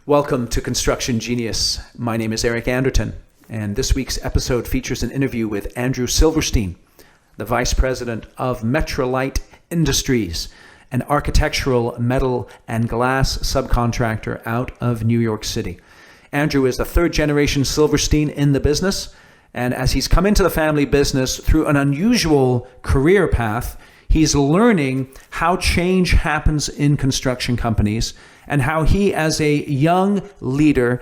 Welcome to Construction Genius. My name is Eric Anderton, and this week's episode features an interview with Andrew Silverstein, the Vice President of Metralite Industries, an architectural metal and glass subcontractor out of New York City. Andrew is the third generation Silverstein in the business, and as he's come into the family business through an unusual career path, he's learning how change happens in construction companies and how he, as a young leader,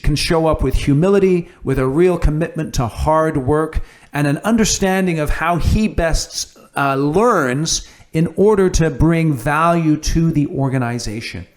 can show up with humility, with a real commitment to hard work, and an understanding of how he best learns in order to bring value to the organization.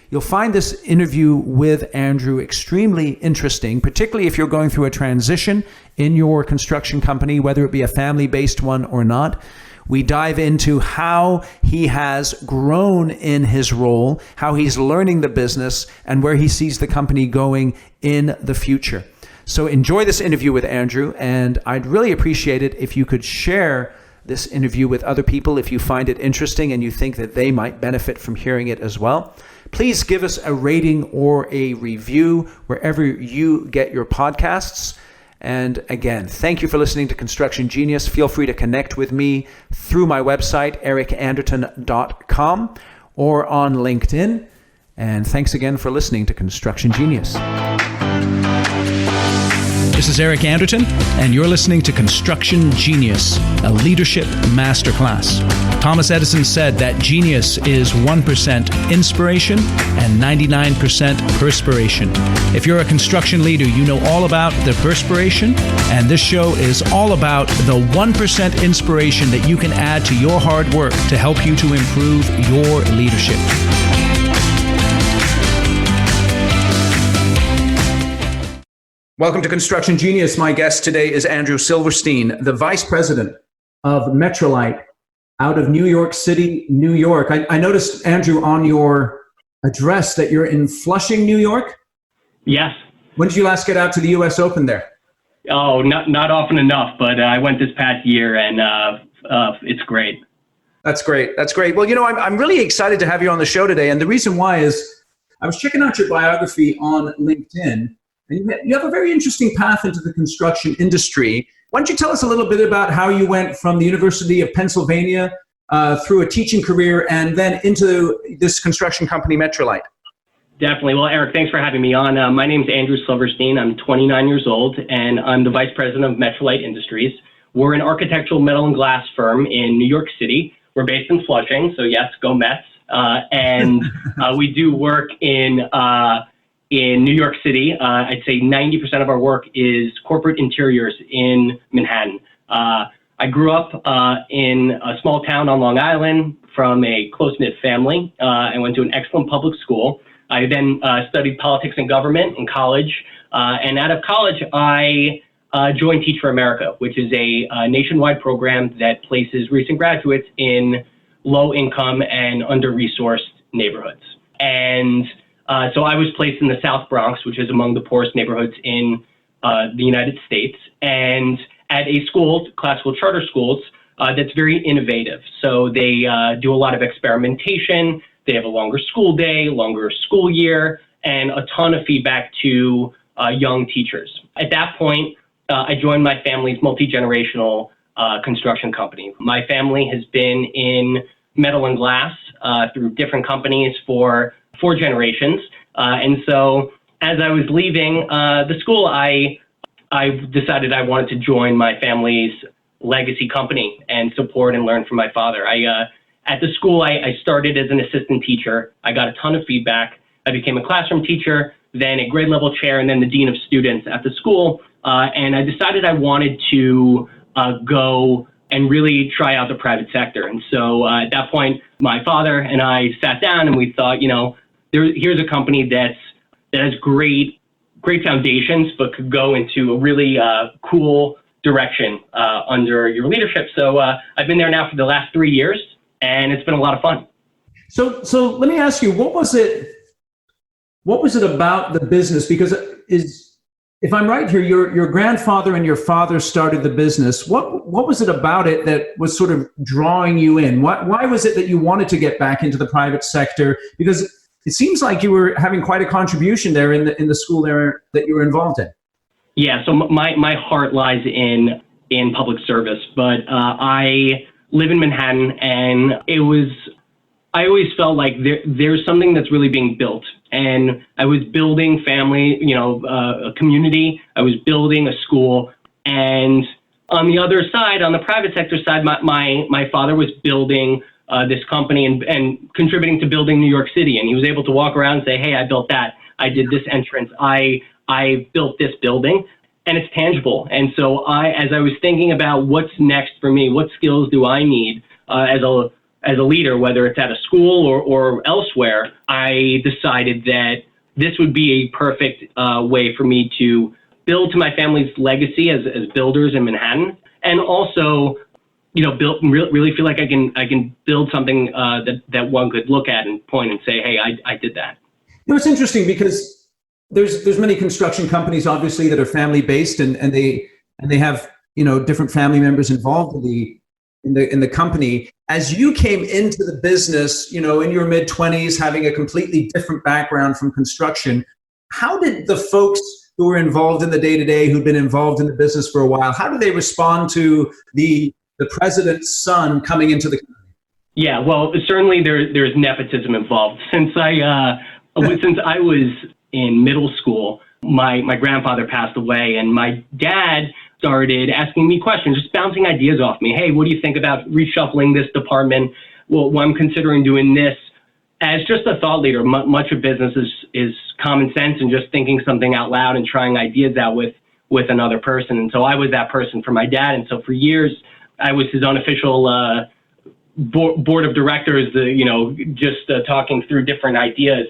You'll find this interview with Andrew extremely interesting, particularly if you're going through a transition in your construction company, whether it be a family-based one or not. We dive into how he has grown in his role, how he's learning the business, and where he sees the company going in the future. So enjoy this interview with Andrew, and I'd really appreciate it if you could share this interview with other people if you find it interesting and you think that they might benefit from hearing it as well. Please give us a rating or a review wherever you get your podcasts. And again, thank you for listening to Construction Genius. Feel free to connect with me through my website, ericanderton.com, or on LinkedIn. And thanks again for listening to Construction Genius. This is Eric Anderton, and you're listening to Construction Genius, a leadership masterclass. Thomas Edison said that genius is 1% inspiration and 99% perspiration. If you're a construction leader, you know all about the perspiration, and this show is all about the 1% inspiration that you can add to your hard work to help you to improve your leadership. Welcome to Construction Genius. My guest today is Andrew Silverstein, the Vice President of Metralite out of New York City, New York. I noticed, Andrew, on your address that you're in Flushing, New York? Yes. When did you last get out to the U.S. Open there? Oh, not often enough, but I went this past year, and it's great. That's great. That's great. Well, you know, I'm really excited to have you on the show today, and the reason why is I was checking out your biography on LinkedIn. You have a very interesting path into the construction industry. Why don't you tell us a little bit about how you went from the University of Pennsylvania through a teaching career and then into this construction company, Metralite? Definitely. Well, Eric, thanks for having me on. My name is Andrew Silverstein. I'm 29 years old, and I'm the Vice President of Metralite Industries. We're an architectural metal and glass firm in New York City. We're based in Flushing, so yes, go Mets. And we do work in New York City. I'd say 90% of our work is corporate interiors in Manhattan. I grew up in a small town on Long Island from a close-knit family. I went to an excellent public school. I then studied politics and government in college. And out of college, I joined Teach for America, which is a nationwide program that places recent graduates in low-income and under-resourced neighborhoods. And so I was placed in the South Bronx, which is among the poorest neighborhoods in the United States, and at a school, classical charter schools, that's very innovative. So they do a lot of experimentation. They have a longer school day, longer school year, and a ton of feedback to young teachers. At that point, I joined my family's multi-generational construction company. My family has been in metal and glass through different companies for 4 generations. And so as I was leaving the school, I decided I wanted to join my family's legacy company and support and learn from my father. At the school, I started as an assistant teacher. I got a ton of feedback. I became a classroom teacher, then a grade level chair, and then the dean of students at the school. And I decided I wanted to go and really try out the private sector. And so at that point, my father and I sat down and we thought, you know, here's a company that has great foundations, but could go into a really cool direction under your leadership. So I've been there now for the last 3 years, and it's been a lot of fun. So let me ask you, what was it about the business? Because if I'm right here, your grandfather and your father started the business. What was it about it that was sort of drawing you in? Why was it that you wanted to get back into the private sector? Because it seems like you were having quite a contribution there in the school there that you were involved in. Yeah, so my heart lies in public service, but I live in Manhattan, and I always felt like there's something that's really being built, and I was building family, a community. I was building a school, and on the other side, on the private sector side, my father was building this company and contributing to building New York City, and he was able to walk around and say, "Hey, I built that. I did this entrance. I built this building." And it's tangible. And so as I was thinking about what's next for me, what skills do I need as a leader, whether it's at a school or elsewhere, I decided that this would be a perfect way for me to build to my family's legacy as builders in Manhattan, and also, really feel like I can build something that one could look at and point and say, "Hey, I did that." It's interesting because there's many construction companies obviously that are family based and they have different family members involved in the company. As you came into the business, in your mid-20s, having a completely different background from construction, how did the folks who were involved in the day-to-day, who'd been involved in the business for a while, how did they respond to the president's son coming into the company? Yeah, well, certainly there's nepotism involved. Since I was in middle school, my grandfather passed away, and my dad started asking me questions, just bouncing ideas off me. "Hey, what do you think about reshuffling this department? Well, I'm considering doing this." As just a thought leader, much of business is common sense and just thinking something out loud and trying ideas out with another person. And so I was that person for my dad. And so for years, I was his unofficial board of directors, just talking through different ideas.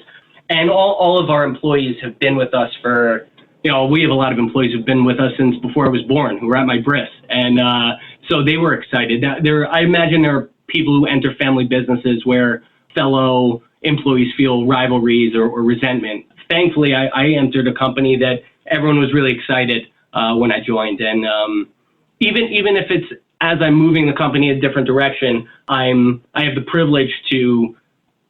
And all of our employees have been with us for, we have a lot of employees who've been with us since before I was born, who were at my bris. And so they were excited. I imagine there are people who enter family businesses where fellow employees feel rivalries or resentment. Thankfully, I entered a company that everyone was really excited when I joined. And even if it's as I'm moving the company in a different direction, I have the privilege to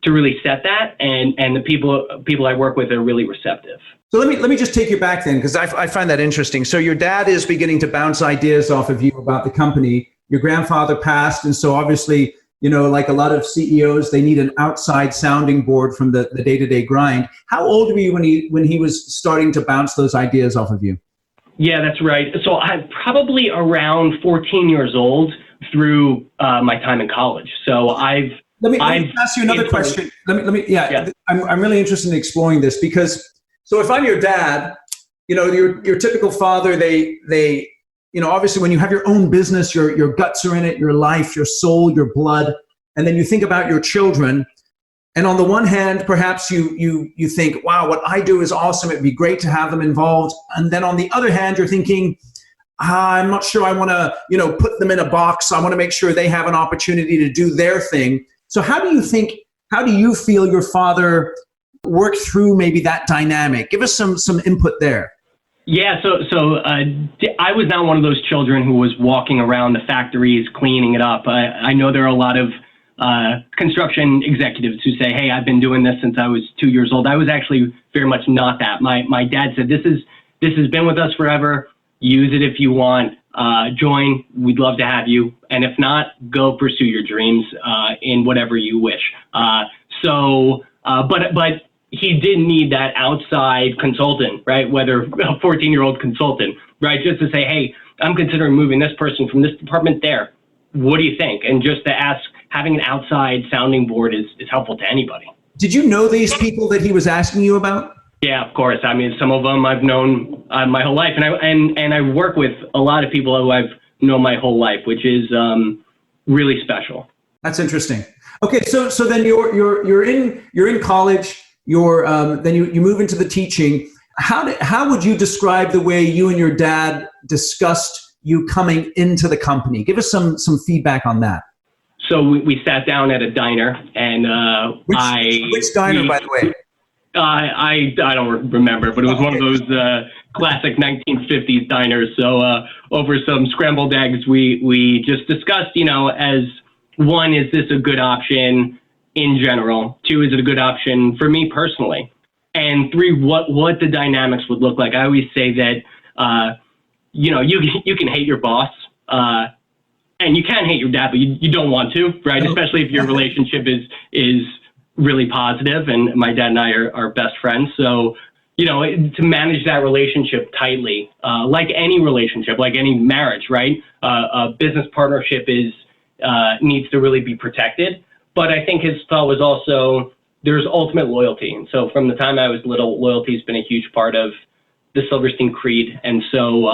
really set that, and the people I work with are really receptive. So let me just take you back then, because I find that interesting. So your dad is beginning to bounce ideas off of you about the company. Your grandfather passed, and so obviously, like a lot of CEOs, they need an outside sounding board from the day-to-day grind. How old were you when he was starting to bounce those ideas off of you? Yeah, that's right. So I'm probably around 14 years old through my time in college. So Let me ask you another question. I'm really interested in exploring this because, so if I'm your dad, your typical father, they obviously when you have your own business, your guts are in it, your life, your soul, your blood, and then you think about your children. And on the one hand, perhaps you think, wow, what I do is awesome. It'd be great to have them involved. And then on the other hand, you're thinking, I'm not sure I want to, put them in a box. I want to make sure they have an opportunity to do their thing. So how do you feel your father worked through maybe that dynamic? Give us some input there. Yeah, so I was not one of those children who was walking around the factories cleaning it up. I know there are a lot of construction executives who say, "Hey, I've been doing this since I was 2 years old." I was actually very much not that. My dad said, "This has been with us forever. Use it if you want. Join. We'd love to have you. And if not, go pursue your dreams in whatever you wish." But he didn't need that outside consultant, right? Whether a 14-year-old consultant, right? Just to say, "Hey, I'm considering moving this person from this department there. What do you think?" And just to ask, having an outside sounding board is helpful to anybody. Did you know these people that he was asking you about? Yeah, of course. I mean, some of them I've known my whole life, and I work with a lot of people who I've known my whole life, which is really special. That's interesting. Okay, so then you're in college. Then you move into the teaching. How would you describe the way you and your dad discussed you coming into the company? Give us some feedback on that. So we sat down at a diner, and which diner, by the way? I don't remember, but it was one of those classic 1950s diners. So over some scrambled eggs, we just discussed, as one, is this a good option? in general? 2, is it a good option for me personally? And 3, what the dynamics would look like. I always say that, you can hate your boss, and you can hate your dad, but you don't want to, right? Especially if your relationship is really positive, and my dad and I are best friends. So, to manage that relationship tightly, like any relationship, like any marriage, right? A business partnership needs to really be protected. But I think his thought was also there's ultimate loyalty. And so from the time I was little, loyalty has been a huge part of the Silverstein creed. And so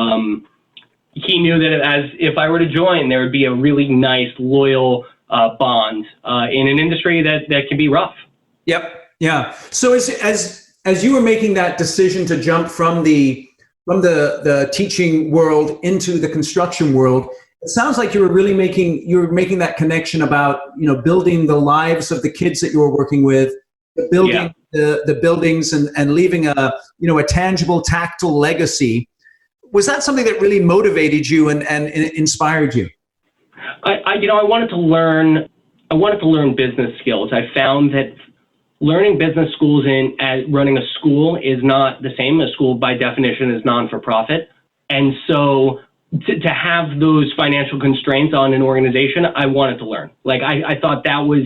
he knew that if I were to join, there would be a really nice, loyal bond in an industry that can be rough. Yep. Yeah. So as you were making that decision to jump from the teaching world into the construction world, it sounds like you were making that connection about building the lives of the kids that you were working with, building the buildings and leaving a tangible, tactile legacy. Was that something that really motivated you and inspired you? I wanted to learn business skills. I found that learning business schools and running a school is not the same. A school, by definition, is non-for-profit. And so to have those financial constraints on an organization, I wanted to learn. Like, I thought that was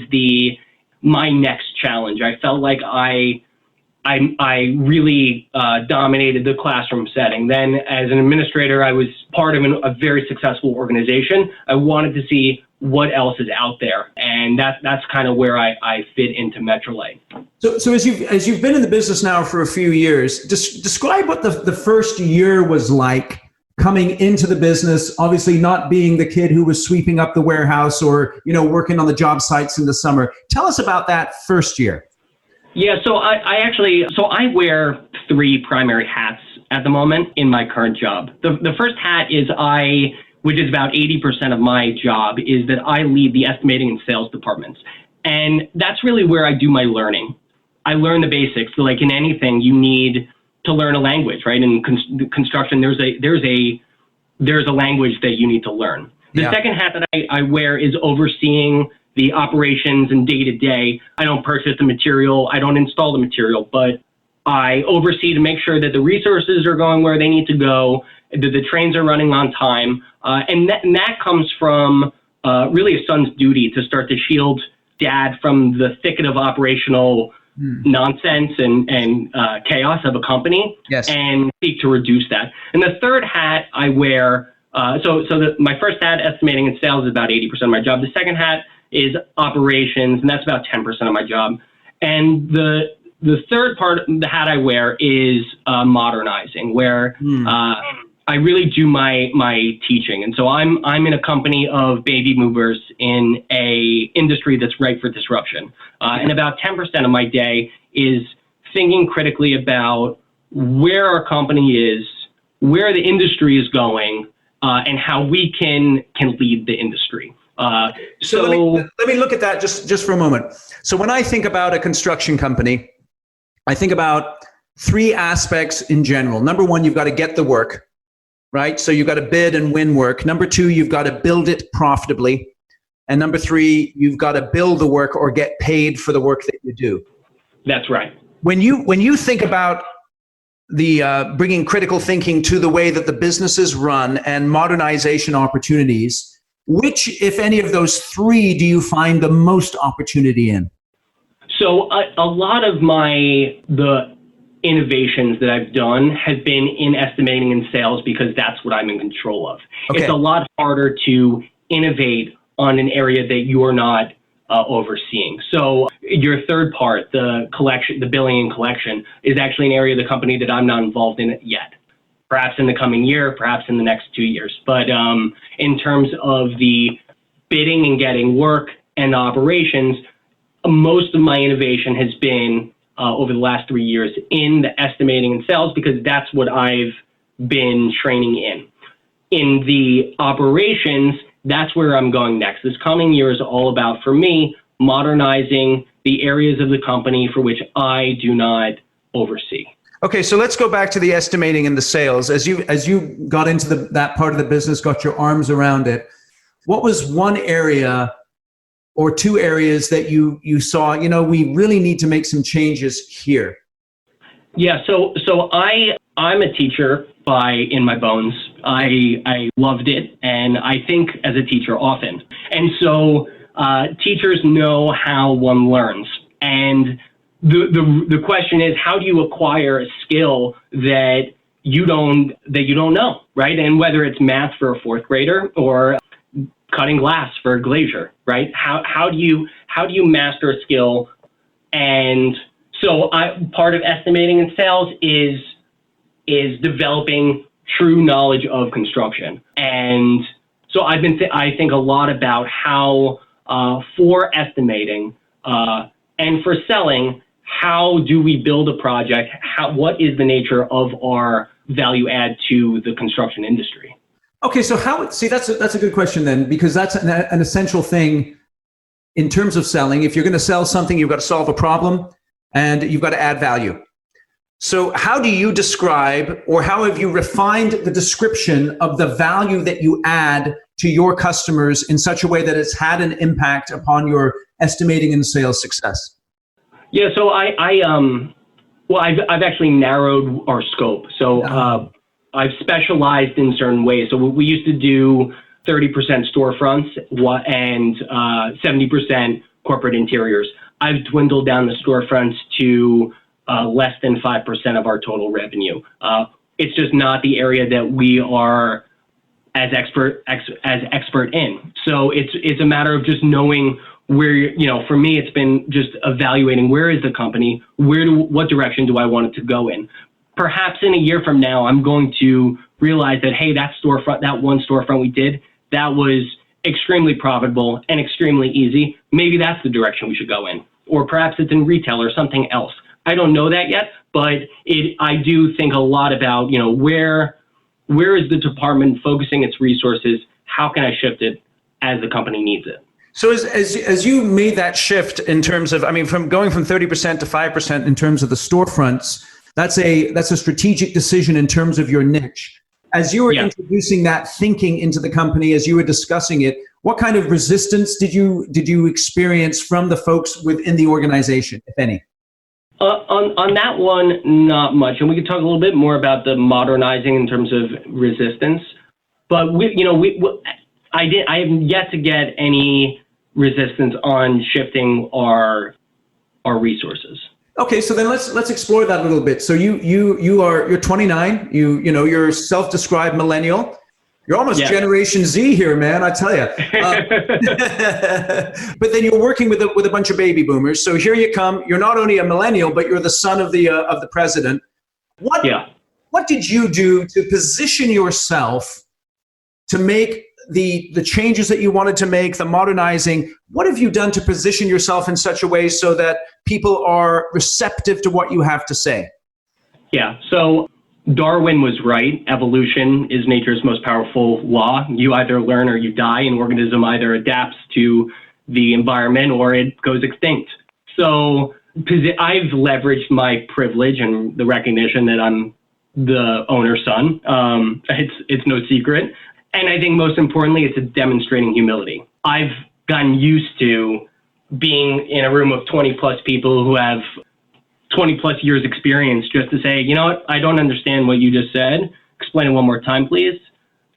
my next challenge. I felt like I really dominated the classroom setting. Then as an administrator, I was part of a very successful organization. I wanted to see what else is out there. And that's kind of where I fit into Metralite. So as you've been in the business now for a few years, describe what the first year was like coming into the business, obviously not being the kid who was sweeping up the warehouse or, working on the job sites in the summer. Tell us about that first year. Yeah, so I wear 3 primary hats at the moment in my current job. The first hat is which is about 80% of my job, is that I lead the estimating and sales departments. And that's really where I do my learning. I learn the basics. So like in anything, you need to learn a language, right? In construction, there's a language that you need to learn. The second hat that I wear is overseeing the operations and day-to-day. I don't purchase the material, I don't install the material, but I oversee to make sure that the resources are going where they need to go, that the trains are running on time, and that comes from really a son's duty to start to shield dad from the thicket of operational nonsense and chaos of a company, and seek to reduce that. And the third hat I wear, my first hat, estimating and sales, is about 80% of my job. The second hat is operations, and that's about 10% of my job. And the third part, the hat I wear, is modernizing, where I really do my teaching. And so I'm in a company of baby movers in a industry that's ripe for disruption. And about 10% of my day is thinking critically about where our company is, where the industry is going, and how we can lead the industry. So let me look at that just for a moment. So when I think about a construction company, I think about 3 aspects in general. Number 1, you've got to get the work, right? So you've got to bid and win work. Number 2, you've got to build it profitably. And number 3, you've got to build the work or get paid for the work that you do. That's right. When you think about the bringing critical thinking to the way that the business is run and modernization opportunities, which, if any of those 3, do you find the most opportunity in? So a lot of the innovations that I've done has been in estimating and sales, because that's what I'm in control of. Okay. It's a lot harder to innovate on an area that you're not overseeing. So your third part, the billing and collection, is actually an area of the company that I'm not involved in yet. Perhaps in the coming year, perhaps in the next 2 years. But in terms of the bidding and getting work and operations, most of my innovation has been over the last 3 years in the estimating and sales, because that's what I've been training in. In the operations, that's where I'm going next. This coming year is all about, for me, modernizing the areas of the company for which I do not oversee. Okay, so let's go back to the estimating and the sales. As you got into that part of the business, got your arms around it, what was one area or two areas that you saw, we really need to make some changes here? Yeah, so I'm a teacher in my bones. I loved it, and I think as a teacher often. And so teachers know how one learns. And the question is, how do you acquire a skill that you don't know, right? And whether it's math for a fourth grader or cutting glass for a glazier, right? How do you master a skill? And so part of estimating in sales is developing true knowledge of construction. And so I think a lot about how for estimating and for selling, how do we build a project? What is the nature of our value add to the construction industry? Okay, so that's a good question then, because that's an essential thing in terms of selling. If you're going to sell something, you've got to solve a problem and you've got to add value. So how do you describe, or how have you refined the description of the value that you add to your customers in such a way that it's had an impact upon your estimating and sales success? Yeah, so I've actually narrowed our scope. So I've specialized in certain ways. So we used to do 30% storefronts and 70% corporate interiors. I've dwindled down the storefronts to less than 5% of our total revenue. It's just not the area that we are as expert in. So it's a matter of just knowing where, for me, it's been just evaluating where is the company, what direction do I want it to go in. Perhaps in a year from now, I'm going to realize that, hey, that one storefront we did, that was extremely profitable and extremely easy. Maybe that's the direction we should go in. Or perhaps it's in retail or something else. I don't know that yet, but I do think a lot about, where is the department focusing its resources? How can I shift it as the company needs it? So as you made that shift in terms of, from going from 30% to 5% in terms of the storefronts, that's a strategic decision in terms of your niche. As you were introducing that thinking into the company, as you were discussing it, what kind of resistance did you experience from the folks within the organization, if any? On that one, not much, and we could talk a little bit more about the modernizing in terms of resistance. But I have yet to get any resistance on shifting our resources. Okay, so then let's explore that a little bit. So you're 29. You're self-described millennial. You're almost Generation Z here, man. I tell you. But then you're working with a bunch of baby boomers. So here you come. You're not only a millennial, but you're the son of the president. What did you do to position yourself to make the changes that you wanted to make, the modernizing? What have you done to position yourself in such a way so that people are receptive to what you have to say? Yeah. So Darwin was right. Evolution is nature's most powerful law. You either learn or you die. An organism either adapts to the environment or it goes extinct. So I've leveraged my privilege and the recognition that I'm the owner's son. It's no secret. And I think most importantly, it's demonstrating humility. I've gotten used to being in a room of 20 plus people who have 20 plus years experience just to say, you know what, I don't understand what you just said. Explain it one more time, please.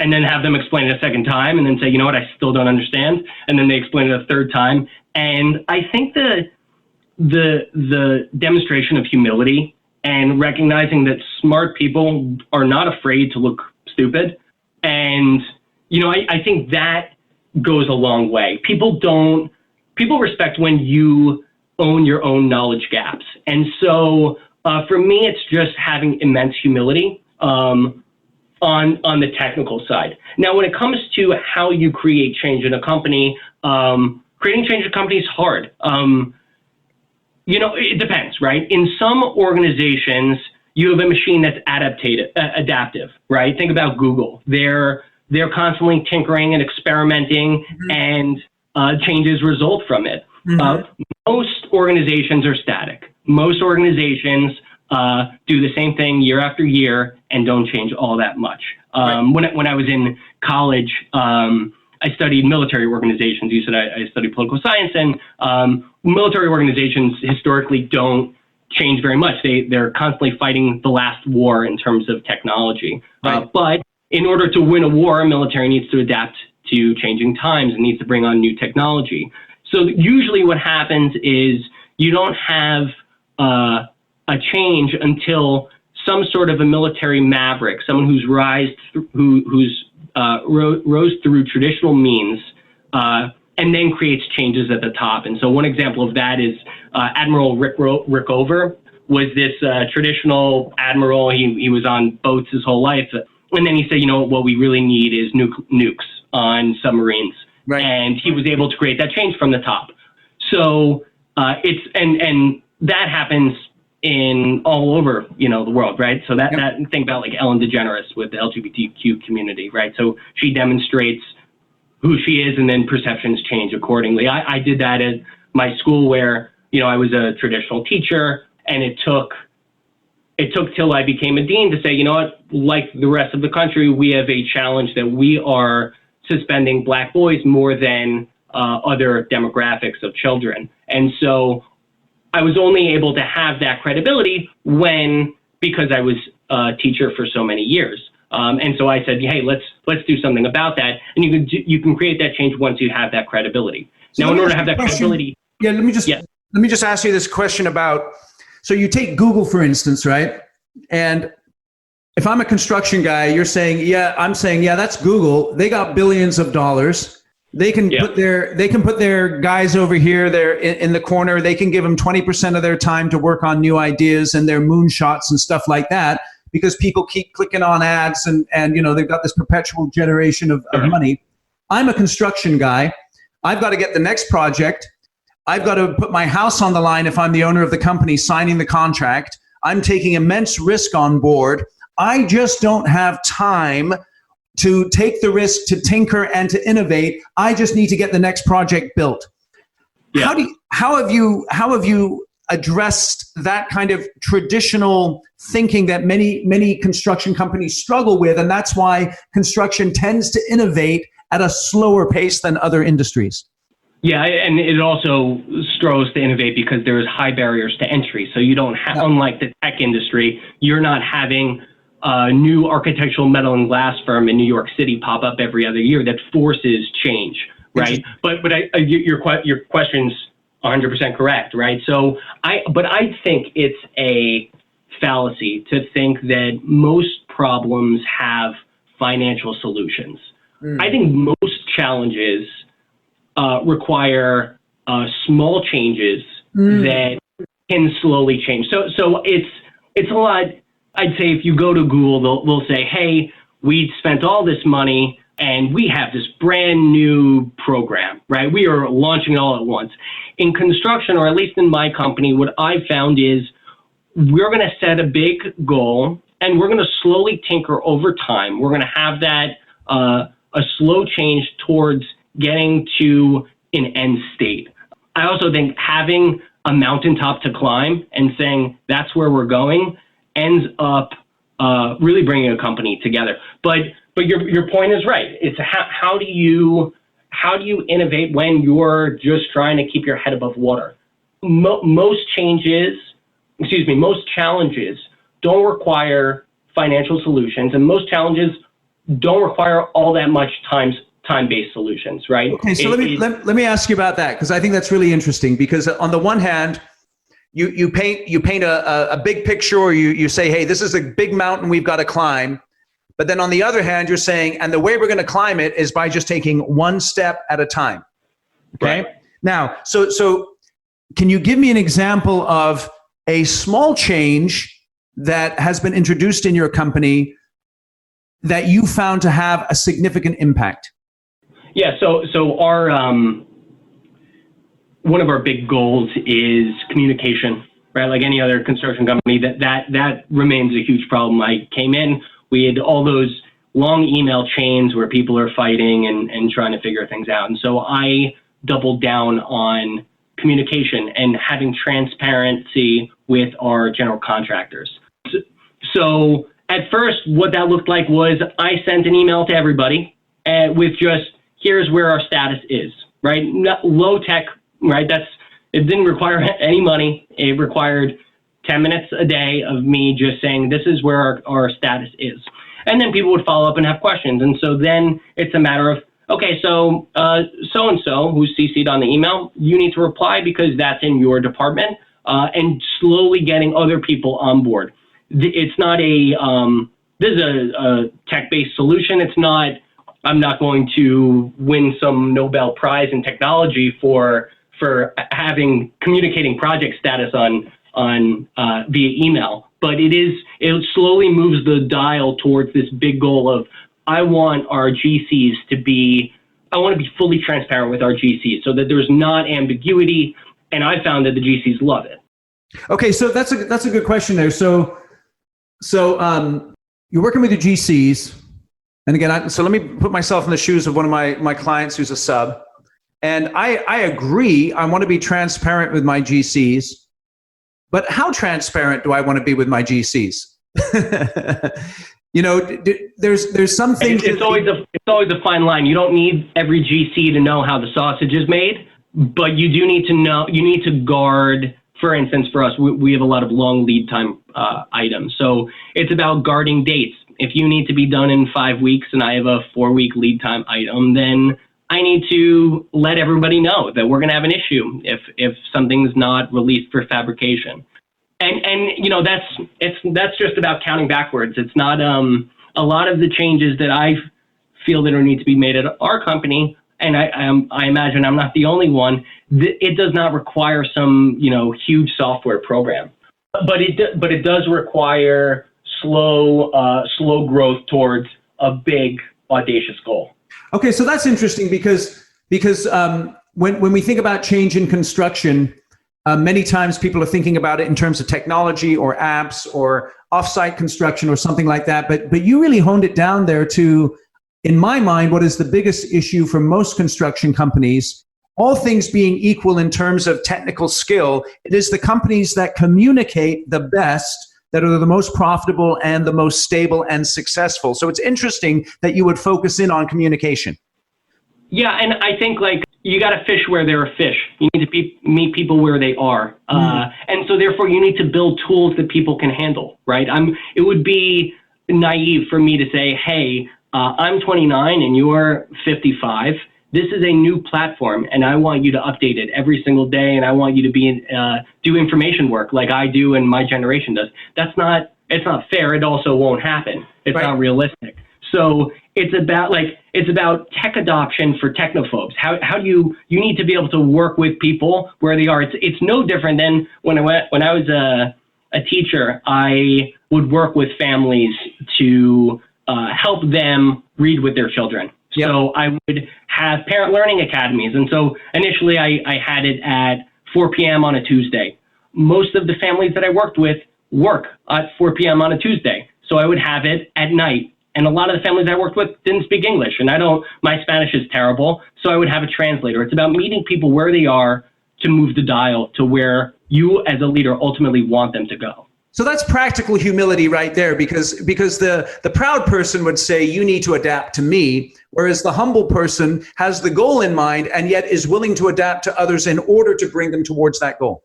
And then have them explain it a second time and then say, you know what, I still don't understand. And then they explain it a third time. And I think the demonstration of humility and recognizing that smart people are not afraid to look stupid. And, I think that goes a long way. People respect when you own your own knowledge gaps. And so for me, it's just having immense humility on the technical side. Now, when it comes to how you create change in a company, creating change in a company is hard. It depends, right? In some organizations, you have a machine that's adaptive, right? Think about Google. They're constantly tinkering and experimenting, and changes result from it. Most organizations are static. Most organizations do the same thing year after year and don't change all that much. Right. When I was in college, I I studied military organizations. You said I studied political science, and military organizations historically don't change very much. They're constantly fighting the last war in terms of technology. Right. But in order to win a war, a military needs to adapt to changing times and needs to bring on new technology. So usually what happens is you don't have a change until some sort of a military maverick, someone who's rose through traditional means, and then creates changes at the top. And so one example of that is Admiral Rickover was this traditional admiral. He was on boats his whole life. And then he said, you know, what we really need is nukes on submarines. Right. And he was able to create that change from the top. So and that happens in all over, you know, the world, right? So that think about like Ellen DeGeneres with the LGBTQ community, right? So she demonstrates who she is, and then perceptions change accordingly. I did that at my school where, you know, I was a traditional teacher, and it took till I became a dean to say, you know what, like the rest of the country, we have a challenge that we are suspending Black boys more than other demographics of children. And so I was only able to have that credibility because I was a teacher for so many years. And so I said, hey, let's do something about that. And you can create that change once you have that credibility. So now, in order to have that credibility. Yeah, let me just ask you this question about, so you take Google, for instance, right? And if I'm a construction guy, you're saying, I'm saying, that's Google. They got billions of dollars. They can put their guys over here. They're in the corner. They can give them 20% of their time to work on new ideas and their moonshots and stuff like that, because people keep clicking on ads and you know, they've got this perpetual generation of money. I'm a construction guy. I've got to get the next project. I've got to put my house on the line if I'm the owner of the company signing the contract. I'm taking immense risk on board. I just don't have time to take the risk to tinker and to innovate. I just need to get the next project built. Yeah. How have you addressed that kind of traditional thinking that many construction companies struggle with, and that's why construction tends to innovate at a slower pace than other industries? Yeah, and it also struggles to innovate because there's high barriers to entry. So you don't have, unlike the tech industry, you're not having a new architectural metal and glass firm in New York City pop up every other year that forces change, right? But your question's 100% correct, right? So I think it's a fallacy to think that most problems have financial solutions. I think most challenges require small changes that can slowly change. So it's a lot. I'd say if you go to Google, they'll say, hey, we spent all this money and we have this brand new program, right? We are launching it all at once. In construction, or at least in my company, what I've found is we're going to set a big goal and we're going to slowly tinker over time. We're going to have that a slow change towards getting to an end state. I also think having a mountaintop to climb and saying that's where we're going ends up really bringing a company together. But your point is right. It's how do you innovate when you're just trying to keep your head above water? Most challenges don't require financial solutions, and most challenges don't require all that much time-based solutions, right? Okay, so let me ask you about that, because I think that's really interesting. Because on the one hand, you paint a big picture, or you say, hey, this is a big mountain we've got to climb. But then on the other hand, you're saying, and the way we're going to climb it is by just taking one step at a time. Okay. Right. Now, so can you give me an example of a small change that has been introduced in your company that you found to have a significant impact? Yeah. So our one of our big goals is communication, right? Like any other construction company, that remains a huge problem. I came in, we had all those long email chains where people are fighting and trying to figure things out. And so I doubled down on communication and having transparency with our general contractors. So at first, what that looked like was I sent an email to everybody with just, here's where our status is, right? Low tech, right? It didn't require any money. It required 10 minutes a day of me just saying, this is where our status is. And then people would follow up and have questions. And so then it's a matter of, okay, so so-and-so who's CC'd on the email, you need to reply because that's in your department, and slowly getting other people on board. It's not this is a tech-based solution. It's not, I'm not going to win some Nobel Prize in technology for having communicating project status on via email. But it slowly moves the dial towards this big goal of, I want our GCs I want to be fully transparent with our GCs so that there's not ambiguity. And I found that the GCs love it. Okay, so that's a good question there. So you're working with your GCs, and again, so let me put myself in the shoes of one of my clients who's a sub, and I agree. I want to be transparent with my GCs, but how transparent do I want to be with my GCs? There's some things. It's always a fine line. You don't need every GC to know how the sausage is made, but you do need to know. You need to guard. For instance, for us, we have a lot of long lead time items, so it's about guarding dates. If you need to be done in 5 weeks, and I have a 4-week lead time item, then I need to let everybody know that we're going to have an issue if something's not released for fabrication. And that's just about counting backwards. It's not a lot of the changes that I feel that need to be made at our company, and I imagine I'm not the only one. It does not require some huge software program, but it does require slow growth towards a big audacious goal. Okay, so that's interesting because when we think about change in construction, many times people are thinking about it in terms of technology or apps or offsite construction or something like that. But you really honed it down there to, in my mind, what is the biggest issue for most construction companies. All things being equal in terms of technical skill, it is the companies that communicate the best that are the most profitable and the most stable and successful. So it's interesting that you would focus in on communication. Yeah, and I think you got to fish where there are fish. You need to meet people where they are. And so therefore you need to build tools that people can handle, right? It would be naive for me to say, hey, I'm 29 and you're 55. This is a new platform, and I want you to update it every single day, and I want you to do information work like I do and my generation does. It's not fair. It also won't happen. It's not realistic. So it's about tech adoption for technophobes. How do you need to be able to work with people where they are. It's no different than when I was a teacher. I would work with families to help them read with their children. Yep. So I would have parent learning academies. And so initially I had it at 4 p.m. on a Tuesday. Most of the families that I worked with work at 4 p.m. on a Tuesday. So I would have it at night. And a lot of the families I worked with didn't speak English, and my Spanish is terrible. So I would have a translator. It's about meeting people where they are to move the dial to where you as a leader ultimately want them to go. So that's practical humility right there, because the proud person would say, you need to adapt to me, whereas the humble person has the goal in mind and yet is willing to adapt to others in order to bring them towards that goal.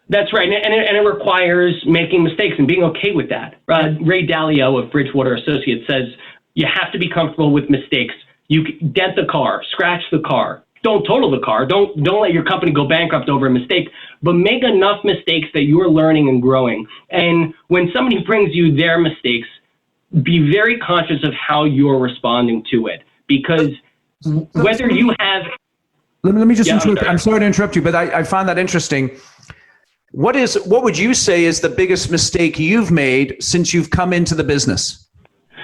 That's right, and it requires making mistakes and being okay with that. Ray Dalio of Bridgewater Associates says you have to be comfortable with mistakes. You dent the car, scratch the car. Don't total the car. Don't let your company go bankrupt over a mistake, but make enough mistakes that you're learning and growing. And when somebody brings you their mistakes, be very conscious of how you're responding to it, because whether you have... Let me just interrupt. I'm sorry to interrupt you, but I found that interesting. What would you say is the biggest mistake you've made since you've come into the business?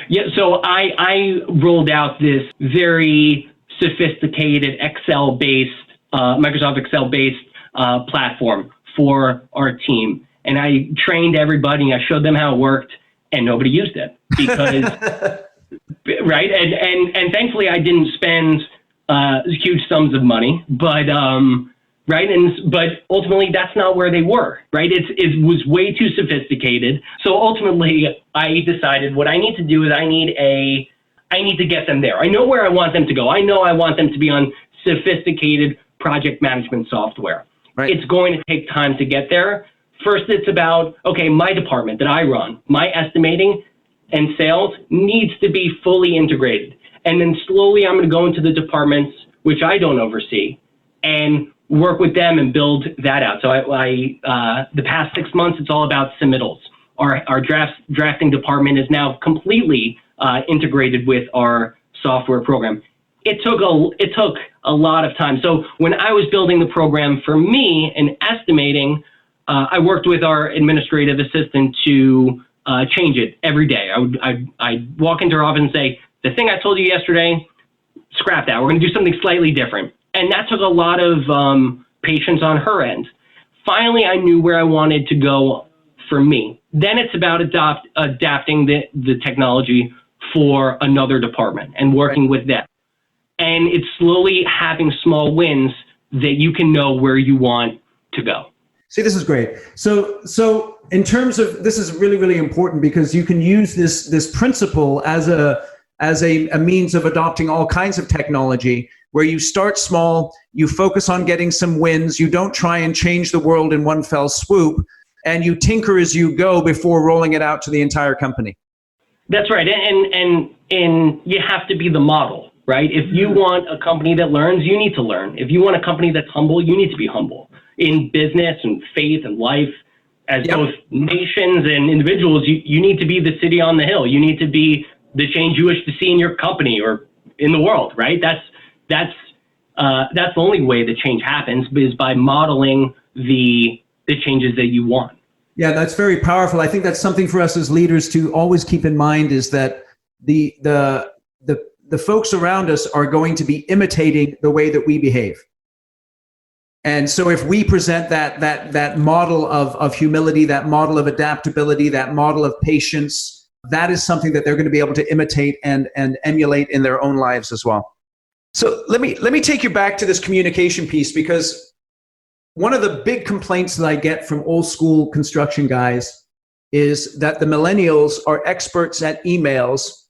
Yeah, so I rolled out this very sophisticated Microsoft Excel-based platform for our team. And I trained everybody, I showed them how it worked, and nobody used it because, right? And thankfully I didn't spend huge sums of money, but, right? But ultimately that's not where they were, right? It was way too sophisticated. So ultimately I decided what I need to do is I need I need to get them there. I know where I want them to go. I know I want them to be on sophisticated project management software. Right. It's going to take time to get there. First, it's about, okay, my department that I run, my estimating and sales needs to be fully integrated. And then slowly I'm going to go into the departments, which I don't oversee, and work with them and build that out. So the past 6 months, it's all about submittals. Our drafting department is now completely integrated with our software program. It took a lot of time. So when I was building the program for me and estimating, I worked with our administrative assistant to change it every day. I'd walk into her office and say, the thing I told you yesterday, scrap that. We're going to do something slightly different. And that took a lot of patience on her end. Finally, I knew where I wanted to go for me. Then it's about adapting the technology for another department and working with them. And it's slowly having small wins that you can know where you want to go. See, this is great. So in terms of, this is really, really important because you can use this principle as a means of adopting all kinds of technology where you start small, you focus on getting some wins, you don't try and change the world in one fell swoop, and you tinker as you go before rolling it out to the entire company. That's right. And you have to be the model, right? If you want a company that learns, you need to learn. If you want a company that's humble, you need to be humble. In business and faith and life, as both nations and individuals, you need to be the city on the hill. You need to be the change you wish to see in your company or in the world, right? That's the only way the change happens, is by modeling the changes that you want. Yeah, that's very powerful. I think that's something for us as leaders to always keep in mind, is that the folks around us are going to be imitating the way that we behave. And so if we present that model of humility, that model of adaptability, that model of patience, that is something that they're going to be able to imitate and emulate in their own lives as well. So let me take you back to this communication piece, because one of the big complaints that I get from old school construction guys is that the millennials are experts at emails,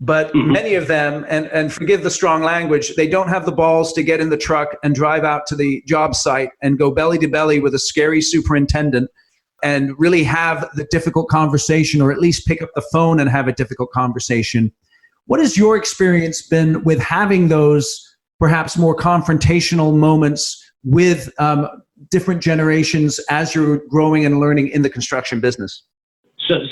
but many of them, and forgive the strong language, they don't have the balls to get in the truck and drive out to the job site and go belly to belly with a scary superintendent and really have the difficult conversation, or at least pick up the phone and have a difficult conversation. What has your experience been with having those perhaps more confrontational moments with different generations as you're growing and learning in the construction business?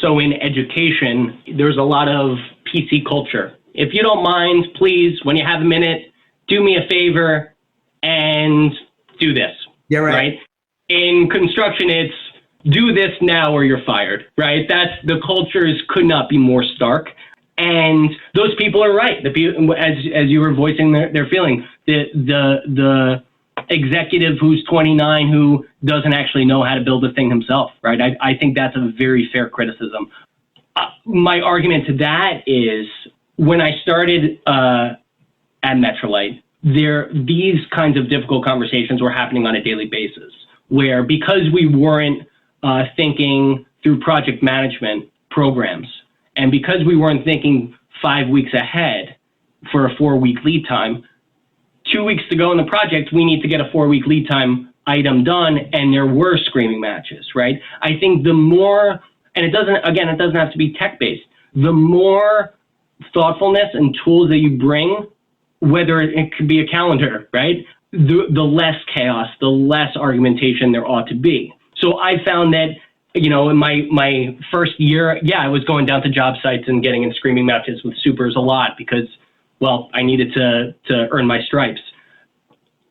So in education, there's a lot of PC culture. If you don't mind, please, when you have a minute, do me a favor and do this. Yeah, right. In construction, it's do this now or you're fired, right? The cultures could not be more stark. And those people are right. The people, as you were voicing their feeling, the executive who's 29 who doesn't actually know how to build a thing himself, right? I think that's a very fair criticism. My argument to that is, when I started at Metralite, these kinds of difficult conversations were happening on a daily basis, where because we weren't thinking through project management programs, and because we weren't thinking 5 weeks ahead for a 4-week lead time, 2 weeks to go in the project, we need to get a 4-week lead time item done, and there were screaming matches, right? I think the more, and it doesn't have to be tech-based, the more thoughtfulness and tools that you bring, whether it could be a calendar, right? The less chaos, the less argumentation there ought to be. So I found that, in my first year, I was going down to job sites and getting in screaming matches with supers a lot because, well, I needed to earn my stripes.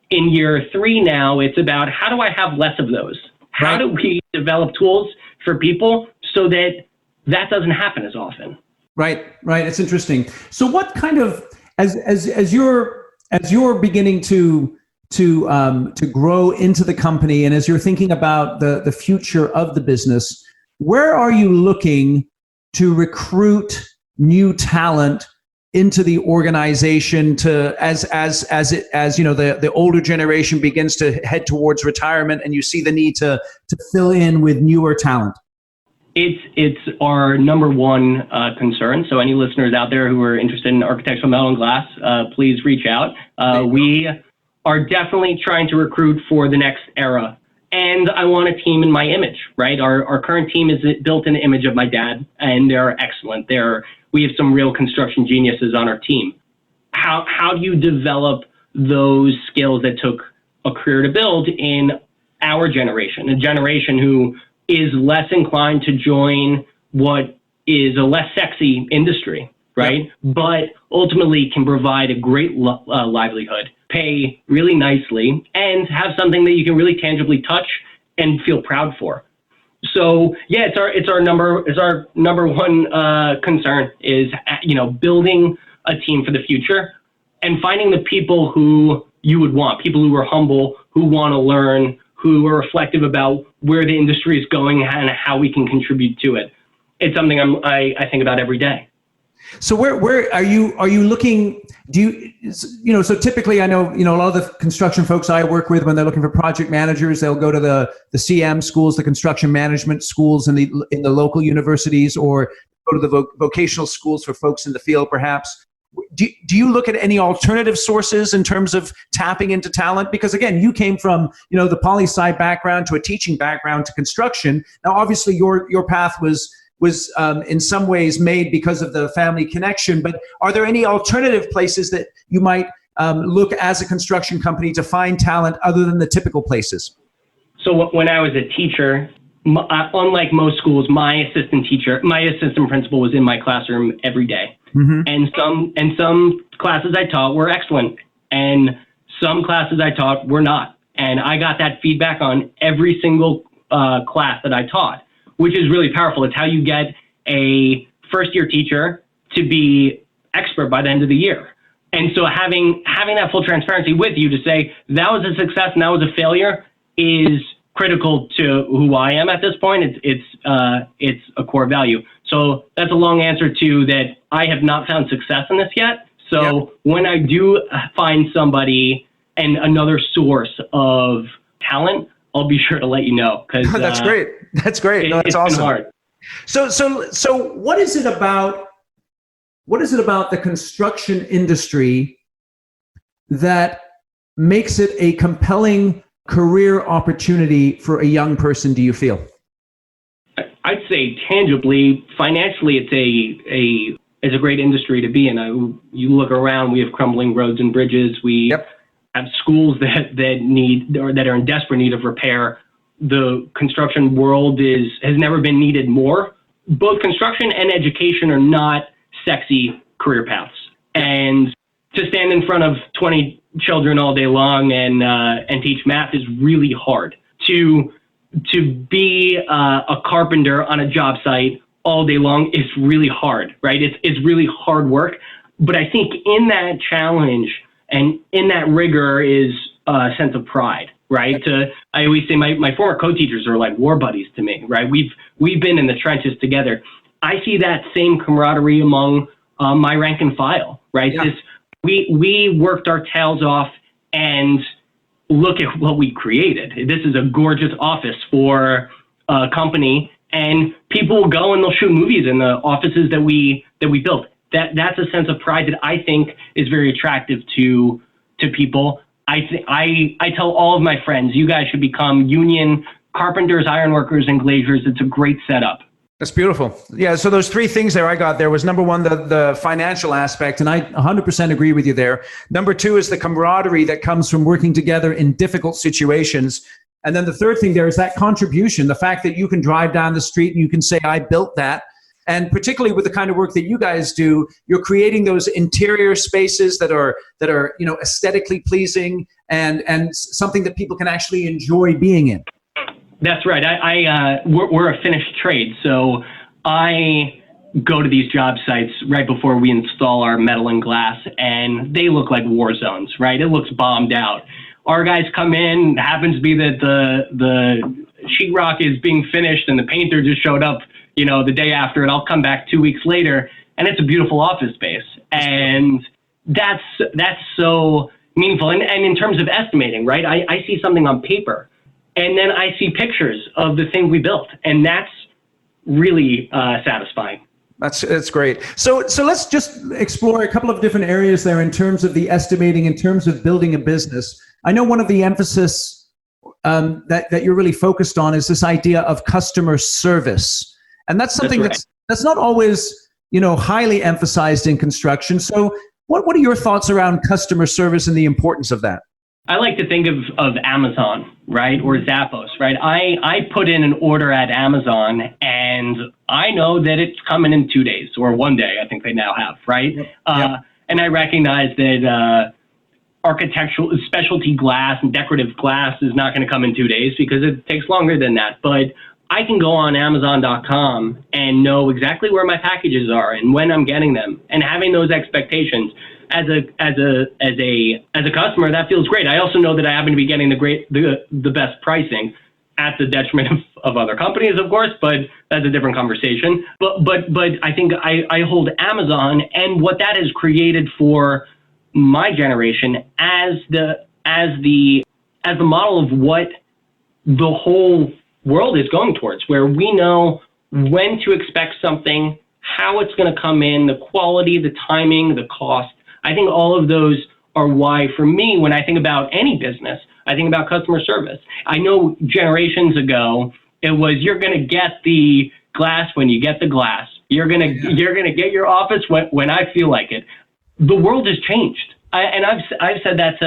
In year 3 now, it's about, how do I have less of those? How do we develop tools for people so that doesn't happen as often? Right. It's interesting. So what kind of, as you're beginning to grow into the company, and as you're thinking about the future of the business, where are you looking to recruit new talent into the organization, to as the older generation begins to head towards retirement, and you see the need to fill in with newer talent? It's our number one concern. So any listeners out there who are interested in architectural metal and glass, please reach out. We are definitely trying to recruit for the next era. And I want a team in my image, right? Our current team is built in the image of my dad, and they're excellent. We have some real construction geniuses on our team. How do you develop those skills that took a career to build in our generation, a generation who is less inclined to join what is a less sexy industry, right? Yep. But ultimately can provide a great livelihood, pay really nicely, and have something that you can really tangibly touch and feel proud for. So yeah, it's our number one concern is building a team for the future and finding the people who you would want, people who are humble, who want to learn, who are reflective about where the industry is going and how we can contribute to it. It's something I think about every day. So where are you looking? So typically I know, a lot of the construction folks I work with, when they're looking for project managers, they'll go to the CM schools, the construction management schools in the local universities, or go to the vocational schools for folks in the field perhaps. Do you look at any alternative sources in terms of tapping into talent? Because again, you came from, the poli-sci background to a teaching background to construction. Now, obviously your path was in some ways made because of the family connection, but are there any alternative places that you might look as a construction company to find talent other than the typical places? So when I was a teacher, unlike most schools, my assistant principal was in my classroom every day. Mm-hmm. And some classes I taught were excellent, and some classes I taught were not. And I got that feedback on every single class that I taught, which is really powerful. It's how you get a first-year teacher to be expert by the end of the year. And so having that full transparency with you to say that was a success and that was a failure is critical to who I am at this point. It's a core value. So that's a long answer to that. I have not found success in this yet. So When I do find somebody and another source of talent, I'll be sure to let you know. Because that's great. That's great. That's awesome. Been hard. So what is it about the construction industry that makes it a compelling career opportunity for a young person, do you feel? I'd say tangibly, financially, it's a great industry to be in. You look around, we have crumbling roads and bridges. We have schools that are in desperate need of repair. The construction world has never been needed more. Both construction and education are not sexy career paths. And to stand in front of 20 children all day long and teach math is really hard. To be a carpenter on a job site all day long is really hard, right? It's really hard work. But I think in that challenge and in that rigor is a sense of pride, right? I always say my former co-teachers are like war buddies to me, right? We've been in the trenches together. I see that same camaraderie among my rank and file, right? Yeah. We worked our tails off and look at what we created. This is a gorgeous office for a company, and people will go and they'll shoot movies in the offices that we built. That's a sense of pride that I think is very attractive to people. I tell all of my friends, you guys should become union carpenters, ironworkers, and glaziers. It's a great setup. That's beautiful. Yeah, so those three things there I got there was number one, the financial aspect, and I 100% agree with you there. Number two is the camaraderie that comes from working together in difficult situations. And then the third thing there is that contribution, the fact that you can drive down the street and you can say, I built that. And particularly with the kind of work that you guys do, you're creating those interior spaces that are aesthetically pleasing and something that people can actually enjoy being in. That's right. We're a finished trade, so I go to these job sites right before we install our metal and glass, and they look like war zones, right? It looks bombed out. Our guys come in, it happens to be that the sheetrock is being finished and the painter just showed up, the day after, and I'll come back 2 weeks later, and it's a beautiful office space. And that's so meaningful. And in terms of estimating, right? I see something on paper, and then I see pictures of the thing we built, and that's really satisfying. That's great. So let's just explore a couple of different areas there in terms of the estimating, in terms of building a business. I know one of the emphasis that you're really focused on is this idea of customer service, and that's something that's not always highly emphasized in construction. So what are your thoughts around customer service and the importance of that? I like to think of Amazon, right, or Zappos, right? I put in an order at Amazon, and I know that it's coming in 2 days or 1 day. I think they now have, right? Yep. And I recognize that architectural specialty glass and decorative glass is not going to come in 2 days because it takes longer than that. But I can go on Amazon.com and know exactly where my packages are and when I'm getting them, and having those expectations. As a customer, that feels great. I also know that I happen to be getting the best pricing at the detriment of other companies, of course, but that's a different conversation. But I think I hold Amazon and what that has created for my generation as the model of what the whole world is going towards, where we know when to expect something, how it's going to come in, the quality, the timing, the cost. I think all of those are why, for me, when I think about any business, I think about customer service. I know generations ago, it was you're going to get the glass when you get the glass. You're going to get your office when I feel like it. The world has changed, and I've said that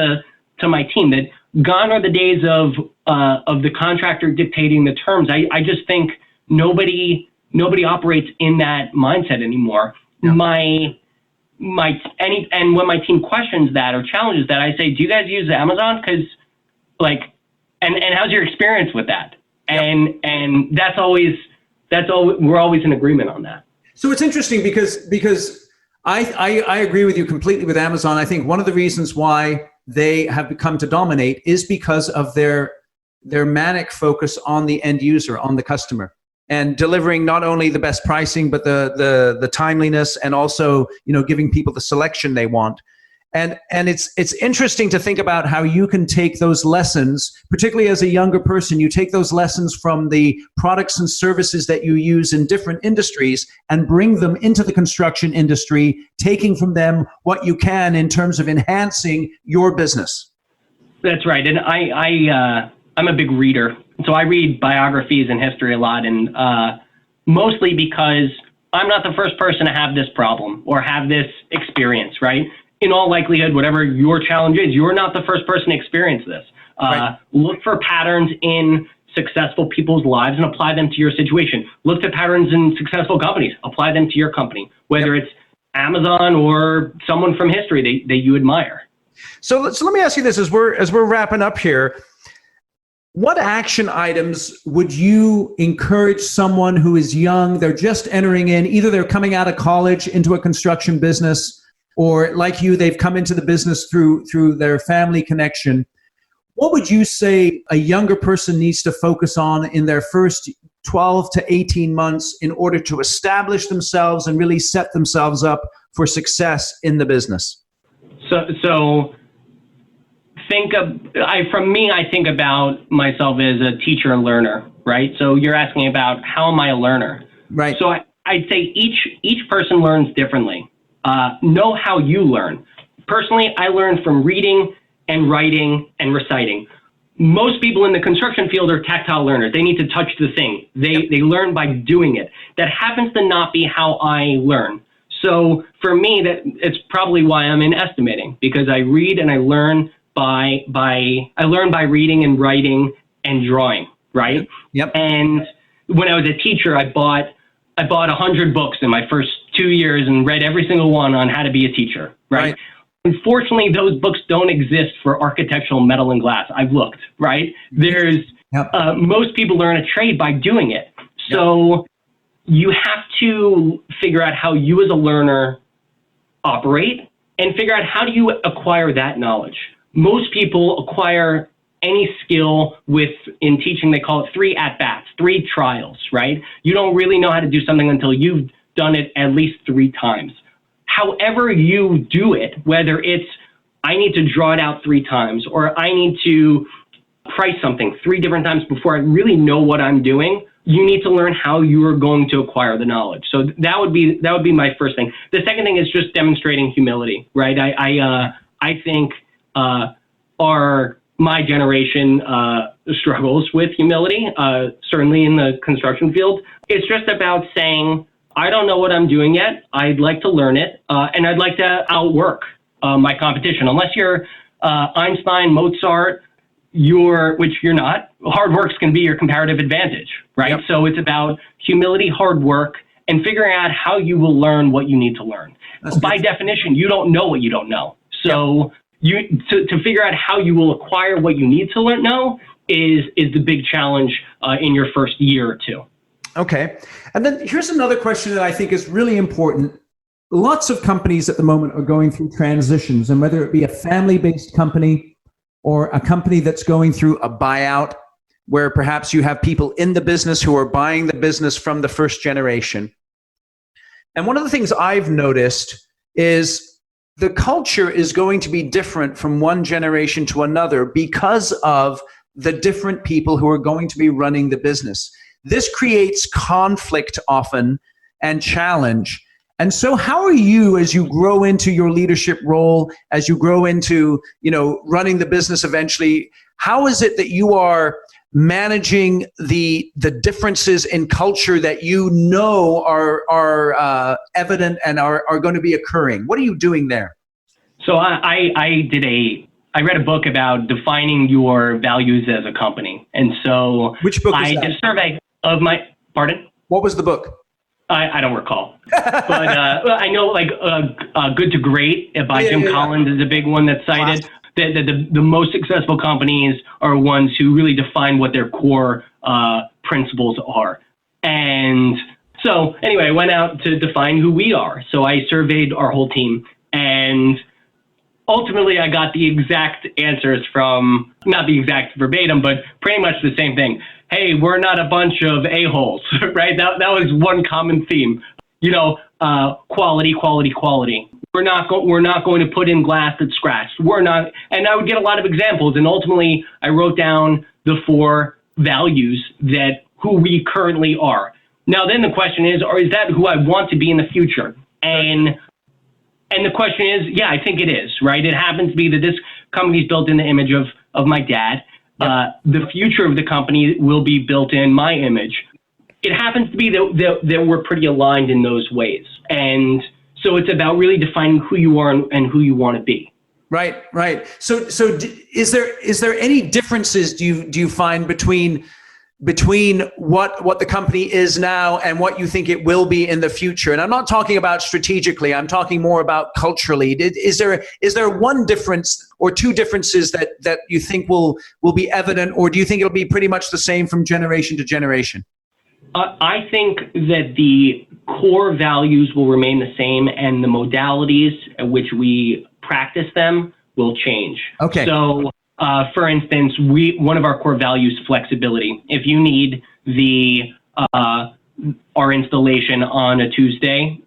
to my team, that gone are the days of the contractor dictating the terms. I just think nobody operates in that mindset anymore. Yeah. And when my team questions that or challenges that, I say, do you guys use Amazon? Because and how's your experience with that? Yep. And that's always we're always in agreement on that. So it's interesting because I agree with you completely with Amazon. I think one of the reasons why they have come to dominate is because of their manic focus on the end user, on the customer, and delivering not only the best pricing, but the timeliness, and also giving people the selection they want. And it's interesting to think about how you can take those lessons, particularly as a younger person. You take those lessons from the products and services that you use in different industries and bring them into the construction industry, taking from them what you can in terms of enhancing your business. That's right. And I'm a big reader. So I read biographies and history a lot, and mostly because I'm not the first person to have this problem or have this experience, right? In all likelihood, whatever your challenge is, you're not the first person to experience this. Right. Look for patterns in successful people's lives and apply them to your situation. Look for patterns in successful companies, apply them to your company, whether it's Amazon or someone from history that you admire. So let me ask you this as we're wrapping up here. What action items would you encourage someone who is young, they're just entering in, either they're coming out of college into a construction business, or like you, they've come into the business through their family connection. What would you say a younger person needs to focus on in their first 12 to 18 months in order to establish themselves and really set themselves up for success in the business? So I think about myself as a teacher and learner, right? So you're asking about how am I a learner? Right. So I'd say each person learns differently. Know how you learn. Personally, I learn from reading and writing and reciting. Most people in the construction field are tactile learners. They need to touch the thing. They learn by doing it. That happens to not be how I learn. So for me, it's probably why I'm in estimating, because I read and I learn by reading and writing and drawing, right? Yep. And when I was a teacher, I bought 100 books in my first 2 years and read every single one on how to be a teacher, right? Unfortunately, those books don't exist for architectural metal and glass. I've looked, right? Most people learn a trade by doing it. So you have to figure out how you as a learner operate and figure out how do you acquire that knowledge. Most people acquire any skill in teaching, they call it 3 at-bats, 3 trials, right? You don't really know how to do something until you've done it at least 3 times. However you do it, whether it's I need to draw it out 3 times or I need to price something 3 different times before I really know what I'm doing, you need to learn how you are going to acquire the knowledge. So that would be my first thing. The second thing is just demonstrating humility, right? I think my generation struggles with humility, certainly in the construction field. It's just about saying, I don't know what I'm doing yet. I'd like to learn it, and I'd like to outwork my competition. Unless you're Einstein, Mozart, which you're not, hard work's can be your comparative advantage, right? Yep. So it's about humility, hard work, and figuring out how you will learn what you need to learn. By definition, you don't know what you don't know. So to figure out how you will acquire what you need to know is the big challenge in your first year or two. Okay. And then here's another question that I think is really important. Lots of companies at the moment are going through transitions, and whether it be a family-based company or a company that's going through a buyout, where perhaps you have people in the business who are buying the business from the first generation. And one of the things I've noticed is the culture is going to be different from one generation to another because of the different people who are going to be running the business. This creates conflict often and challenge. And so how are you, as you grow into your leadership role, as you grow into, running the business eventually, how is it that you are managing the differences in culture that are evident and are going to be occurring? What are you doing there? So I read a book about defining your values as a company. And so which book is that? I did a survey of pardon? What was the book? I don't recall, but I know Good to Great by Jim Collins is a big one that's cited. The most successful companies are ones who really define what their core principles are. And so anyway, I went out to define who we are. So I surveyed our whole team, and ultimately I got the exact answers from, not the exact verbatim, but pretty much the same thing. Hey, we're not a bunch of a-holes, right? That was one common theme. Quality, quality, quality. We're not going to put in glass that's scratched. We're not, and I would get a lot of examples. And ultimately, I wrote down the 4 values that who we currently are. Now, then the question is that who I want to be in the future? And the question is, yeah, I think it is, right? It happens to be that this company is built in the image of my dad. The future of the company will be built in my image. It happens to be that we're pretty aligned in those ways. And so it's about really defining who you are and who you want to be. Right. So is there any differences do you find between what the company is now and what you think it will be in the future? And I'm not talking about strategically, I'm talking more about culturally. Is there one difference or 2 differences that you think will be evident, or do you think it'll be pretty much the same from generation to generation? I think that the core values will remain the same, and the modalities at which we practice them will change. Okay. So for instance, one of our core values is flexibility. If you need our installation on a Tuesday,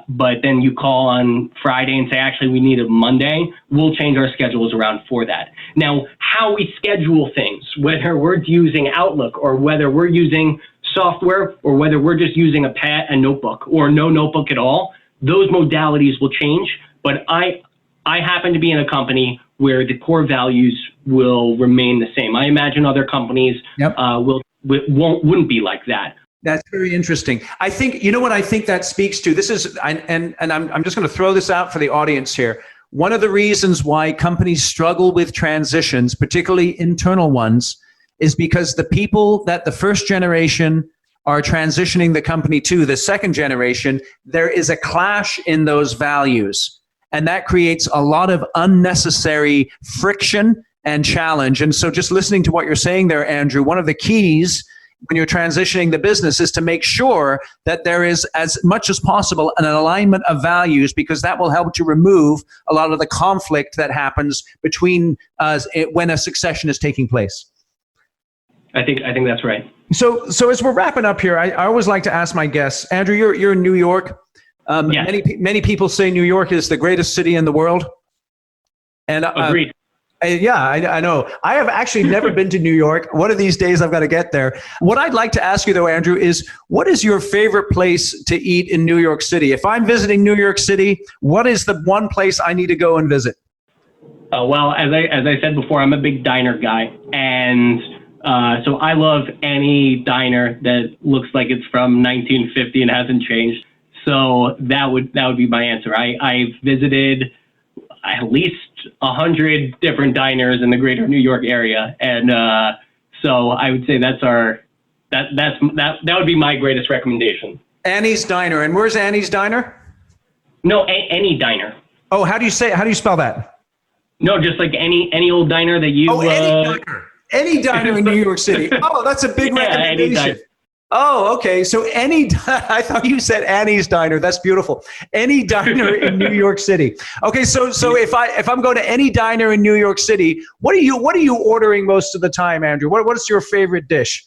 but then you call on Friday and say, actually, we need it Monday, we'll change our schedules around for that. Now, how we schedule things, whether we're using Outlook or whether we're using software or whether we're just using a notebook or no notebook at all, those modalities will change. But I happen to be in a company where the core values will remain the same. I imagine other companies wouldn't be like that. That's very interesting. I think, what I think that speaks to, this is, and I'm just going to throw this out for the audience here. One of the reasons why companies struggle with transitions, particularly internal ones, is because the people that the first generation are transitioning the company to, the second generation, there is a clash in those values. And that creates a lot of unnecessary friction and challenge. And so just listening to what you're saying there, Andrew, one of the keys when you're transitioning the business is to make sure that there is, as much as possible, an alignment of values, because that will help to remove a lot of the conflict that happens between when a succession is taking place. I think that's right. So as we're wrapping up here, I always like to ask my guests, Andrew, you're in New York. Yes. Many people say New York is the greatest city in the world. And agreed. I know. I have actually never been to New York. One of these days I've got to get there. What I'd like to ask you though, Andrew, is what is your favorite place to eat in New York City? If I'm visiting New York City, what is the one place I need to go and visit? Well, as I said before, I'm a big diner guy. And so I love any diner that looks like it's from 1950 and hasn't changed. So that would be my answer. I've visited at least 100 different diners in the greater New York area, and so I would say that would be my greatest recommendation. Annie's Diner, and where's Annie's Diner? No, any diner. Oh, how do you spell that? No, just like any old diner that you. Oh, any diner. Any diner in New York City. Oh, that's a big recommendation. Oh, okay. So I thought you said Annie's Diner. That's beautiful. Any diner in New York City. Okay, so if I'm going to any diner in New York City, what are you ordering most of the time, Andrew? What is your favorite dish?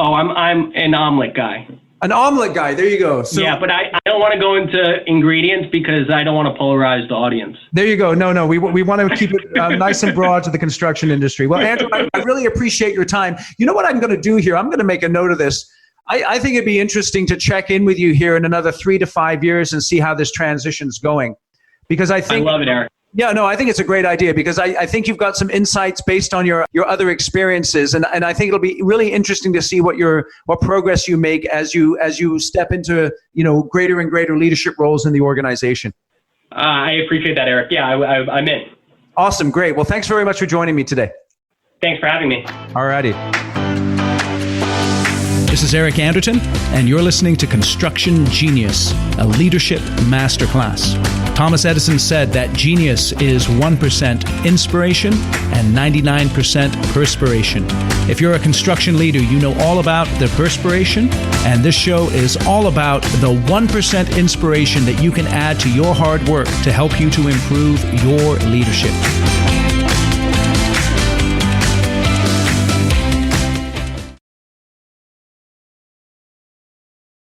Oh, I'm an omelet guy. An omelet guy. There you go. So, yeah, but I don't want to go into ingredients because I don't want to polarize the audience. There you go. No, we want to keep it nice and broad to the construction industry. Well, Andrew, I really appreciate your time. You know what I'm going to do here? I'm going to make a note of this. I think it'd be interesting to check in with you here in another 3 to 5 years and see how this transition's going. Because I think I love it, Eric. Yeah, no, I think it's a great idea because I think you've got some insights based on your other experiences, and I think it'll be really interesting to see what progress you make as you step into greater and greater leadership roles in the organization. I appreciate that, Eric. Yeah, I'm in. Awesome, great. Well, thanks very much for joining me today. Thanks for having me. All righty. This is Eric Anderton, and you're listening to Construction Genius, a leadership masterclass. Thomas Edison said that genius is 1% inspiration and 99% perspiration. If you're a construction leader, you know all about the perspiration, and this show is all about the 1% inspiration that you can add to your hard work to help you to improve your leadership.